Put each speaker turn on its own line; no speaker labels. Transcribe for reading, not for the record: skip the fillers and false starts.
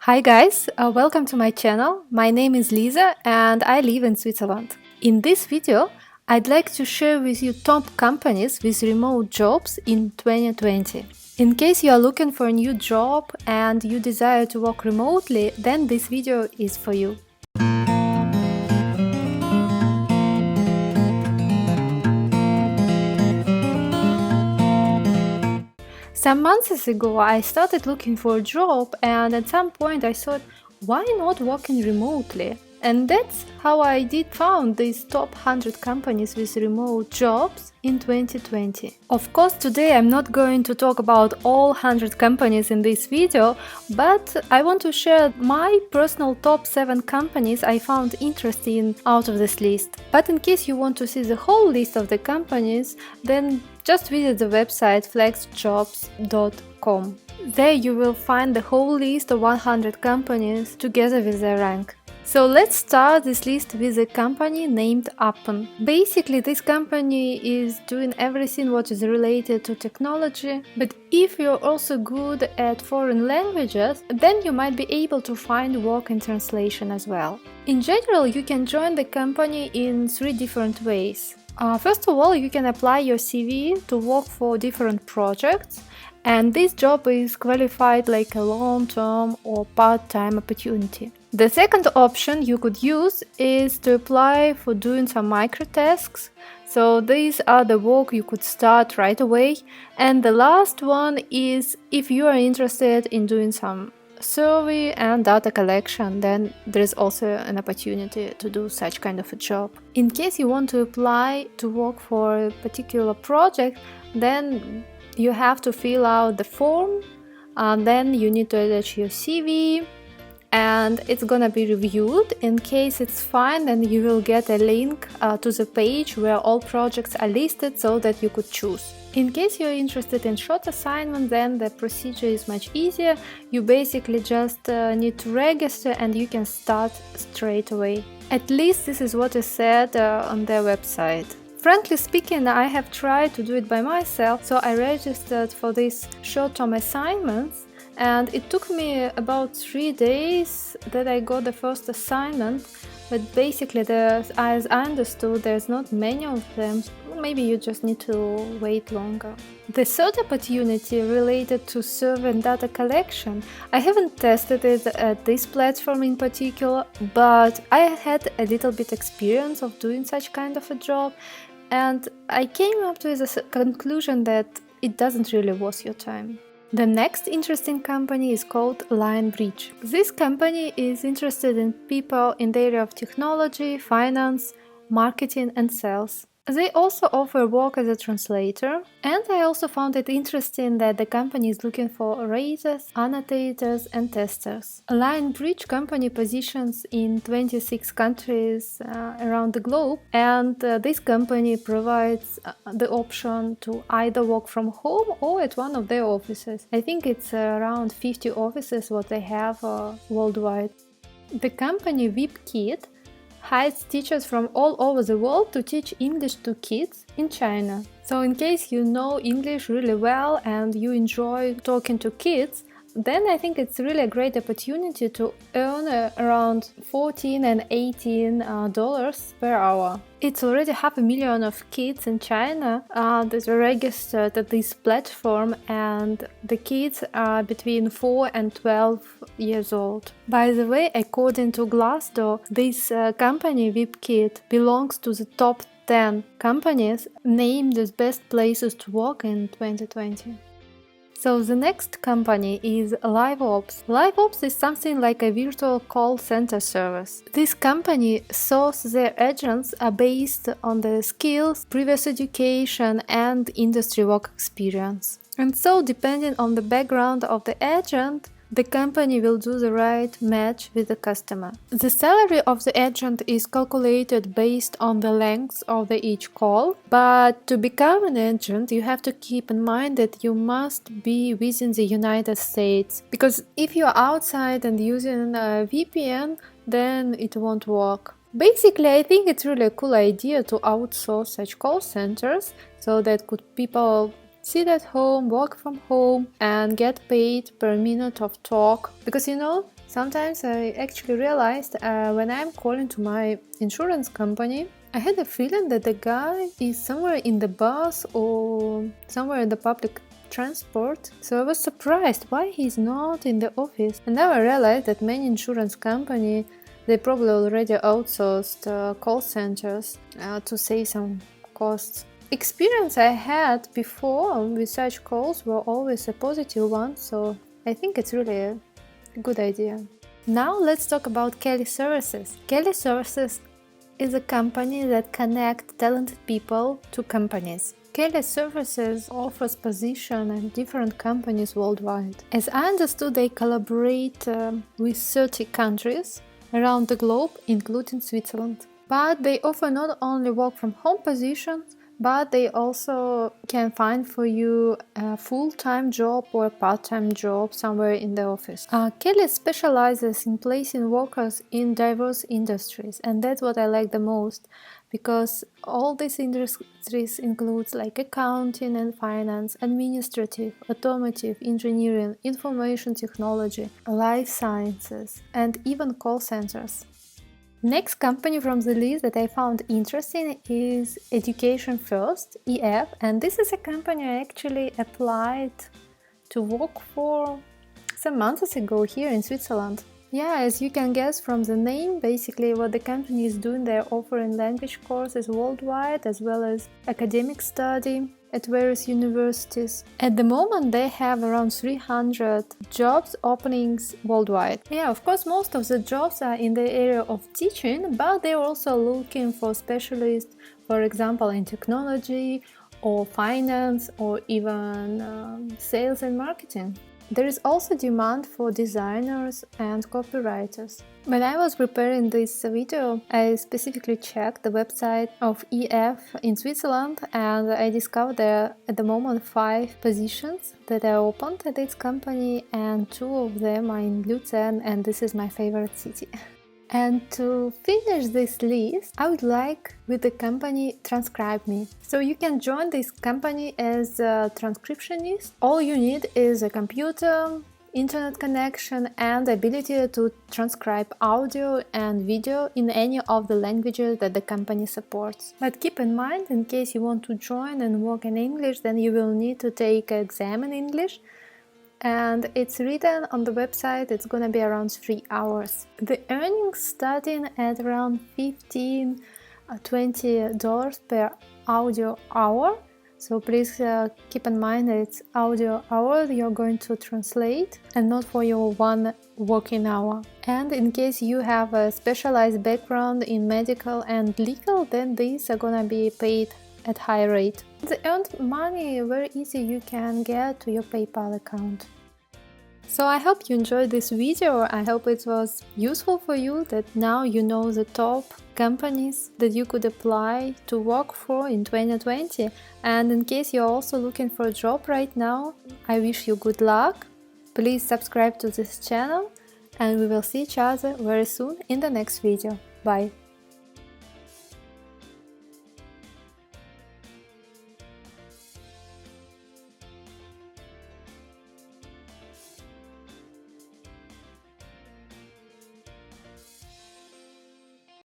Hi guys, welcome to my channel. My name is Lisa and I live in Switzerland. In this video, I'd like to share with you top companies with remote jobs in 2020. In case you are looking for a new job and you desire to work remotely, then this video is for you. Some months ago, I started looking for a job, and at some point I thought, why not working remotely? And that's how I did found these top 100 companies with remote jobs in 2020. Of course, today I'm not going to talk about all 100 companies in this video, but I want to share my personal top 7 companies I found interesting out of this list. But in case you want to see the whole list of the companies, then just visit the website flexjobs.com. There you will find the whole list of 100 companies together with their rank. So let's start this list with a company named APPEN. Basically, this company is doing everything what is related to technology, but if you're also good at foreign languages, then you might be able to find work in translation as well. In general, you can join the company in 3 different ways. First of all, you can apply your CV to work for different projects, and this job is qualified like a long-term or part-time opportunity. The second option you could use is to apply for doing some micro-tasks. So these are the work you could start right away. And the last one is if you are interested in doing some survey and data collection, then there is also an opportunity to do such kind of a job. In case you want to apply to work for a particular project, then you have to fill out the form, and then you need to attach your CV, and it's gonna be reviewed. In case it's fine, then you will get a link to the page where all projects are listed so that you could choose. In case you're interested in short assignment, then the procedure is much easier. You basically just need to register and you can start straight away. At least this is what is said on their website. Frankly speaking, I have tried to do it by myself, so I registered for these short-term assignments, and it took me about 3 days that I got the first assignment, but basically, as I understood, there's not many of them. Maybe you just need to wait longer. The third opportunity related to survey and data collection. I haven't tested it at this platform in particular, but I had a little bit experience of doing such kind of a job, and I came up to the conclusion that it doesn't really worth your time. The next interesting company is called Lionbridge. This company is interested in people in the area of technology, finance, marketing and sales. They also offer work as a translator, and I also found it interesting that the company is looking for raters, annotators and testers. Lionbridge company positions in 26 countries around the globe, and this company provides the option to either work from home or at one of their offices. I think it's around 50 offices what they have worldwide. The company VIPKid hires teachers from all over the world to teach English to kids in China. So in case you know English really well and you enjoy talking to kids, then I think it's really a great opportunity to earn around $14 and $18 per hour. It's already 500,000 of kids in China that are registered at this platform, and the kids are between 4 and 12 years old. By the way, according to Glassdoor, this company VIPKid belongs to the top 10 companies named as best places to work in 2020. So the next company is Liveops. Liveops is something like a virtual call center service. This company source their agents are based on their skills, previous education and industry work experience. And so depending on the background of the agent, the company will do the right match with the customer. The salary of the agent is calculated based on the length of each call, but to become an agent you have to keep in mind that you must be within the United States, because if you're outside and using a VPN, then it won't work. Basically, I think it's really a cool idea to outsource such call centers so that people sit at home, work from home and get paid per minute of talk, because Sometimes I actually realized when I'm calling to my insurance company, I had a feeling that the guy is somewhere in the bus or somewhere in the public transport. So I was surprised why he's not in the office. And now I realized that many insurance companies, they probably already outsourced call centers to save some costs. Experience I had before with such calls were always a positive one, so I think it's really a good idea. Now let's talk about Kelly Services. Kelly Services is a company that connects talented people to companies. Kelly Services offers position at different companies worldwide. As I understood, they collaborate with 30 countries around the globe, including Switzerland. But they offer not only work from home positions, but they also can find for you a full-time job or a part-time job somewhere in the office. Kelly specializes in placing workers in diverse industries, and that's what I like the most, because all these industries includes like accounting and finance, administrative, automotive, engineering, information technology, life sciences, and even call centers. Next company from the list that I found interesting is Education First, EF, and this is a company I actually applied to work for some months ago here in Switzerland. Yeah, as you can guess from the name, basically what the company is doing, they're offering language courses worldwide as well as academic study at various universities. At the moment they have around 300 jobs openings worldwide. Yeah, of course most of the jobs are in the area of teaching, but they're also looking for specialists, for example in technology or finance or even sales and marketing. There is also demand for designers and copywriters. When I was preparing this video, I specifically checked the website of EF in Switzerland, and I discovered there are at the moment 5 positions that are opened at this company, and 2 of them are in Lucerne, and this is my favorite city. And to finish this list, I would like with the company TranscribeMe. So you can join this company as a transcriptionist. All you need is a computer, internet connection, and the ability to transcribe audio and video in any of the languages that the company supports. But keep in mind, in case you want to join and work in English, then you will need to take an exam in English. And it's written on the website, it's gonna be around 3 hours. The earnings starting at around $15–20 per audio hour. So please keep in mind that it's audio hour you're going to translate and not for your 1 working hour. And in case you have a specialized background in medical and legal, then these are gonna be paid at high rate. The earned money very easy you can get to your PayPal account. So I hope you enjoyed this video. I hope it was useful for you, that now you know the top companies that you could apply to work for in 2020. And in case you're also looking for a job right now, I wish you good luck. Please subscribe to this channel and we will see each other very soon in the next video. Bye!